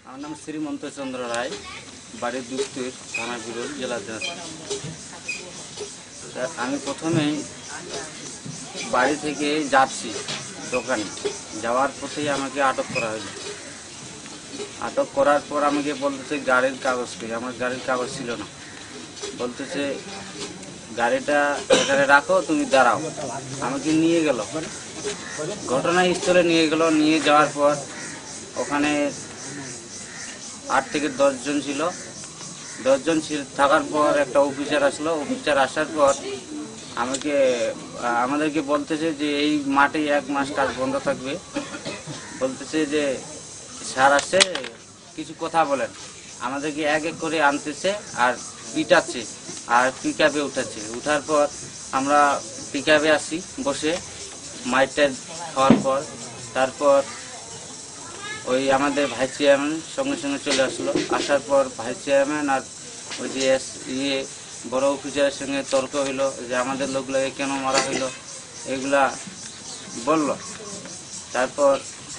আমার নাম শ্রীমন্ত চন্দ্র রায়, বাড়ি দুস্তির, থানা বিরোল, জেলা দিনাজপুর। আমি প্রথমেই বাড়ি থেকে যাচ্ছি দোকানে, যাওয়ার পথেই আমাকে আটক করা হলো। আটক করার পর আমাকে বলতেছে গাড়ির কাগজ কই, আমার গাড়ির কাগজ ছিল না। বলতেছে গাড়িটা এখানে রাখো, তুমি দাঁড়াও। আমাকে নিয়ে গেল, ঘটনাস্থলে নিয়ে গেল। নিয়ে যাওয়ার পর ওখানে 8 থেকে 10 জন ছিল। 10 জন থাকার পর একটা অফিসার আসলো। অফিসার আসার পর আমাদেরকে বলতেছে যে এই মাঠে 1 মাস কাজ বন্ধ থাকবে। বলতেছে যে স্যার আসছে, কিছু কথা বলেন। আমাদেরকে এক এক করে আনতেছে আর পিটাচ্ছে আর পিকআপে উঠাচ্ছে। উঠার পর আমরা পিকআপে আসি, বসে মাইরটা খাওয়ার পর তারপর ওই আমাদের ভাইস চেয়ারম্যান সঙ্গে সঙ্গে চলে আসলো। আসার পর ভাইস চেয়ারম্যান আর ওই যে বড় অফিসারের সঙ্গে তর্ক হইলো যে আমাদের লোকগুলোকে কেন মারা হইলো, এগুলা বলল। তারপর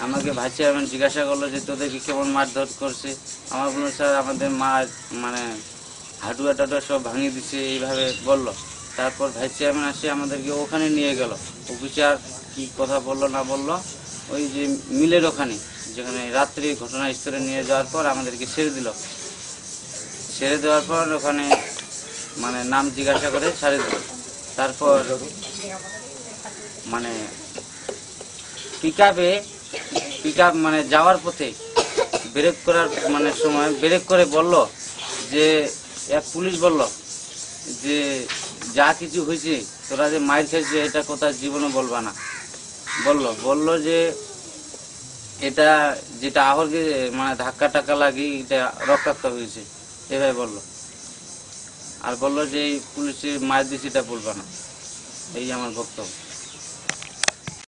আমাকে ভাইস চেয়ারম্যান জিজ্ঞাসা করলো যে তোদেরকে কেমন মারধর করছে। আমার বললো স্যার আমাদের মানে হাঁটুয়া টাটুয়া সব ভাঙিয়ে দিচ্ছে, এইভাবে বলল। তারপর ভাইস চেয়ারম্যান আসে আমাদেরকে ওখানে নিয়ে গেল। অফিসার কি কথা বললো না বললো, ওই যে মিলের ওখানে, যেখানে রাত্রি ঘটনাস্থলে নিয়ে যাওয়ার পর আমাদেরকে ছেড়ে দিল। ছেড়ে দেওয়ার পর ওখানে মানে নাম জিজ্ঞাসা করে ছেড়ে দিল। তারপর মানে পিকআপ মানে যাওয়ার পথে ব্রেক করার মানে সময় ব্রেক করে বলল যে এক পুলিশ বলল যে যা কিছু হয়েছে, তোরা যে মাইর খেয়েছে এটা কথা জীবনে বলবা না। বলল যে এটা যেটা আহরকে মানে ধাক্কা টাক্কা লাগি এটা রক্তাক্ত হয়েছে, এভাবে বলল। আর বলল যে পুলিশের মায়ের দিয়েছে এটা বলবা না। এই আমার বক্তব্য।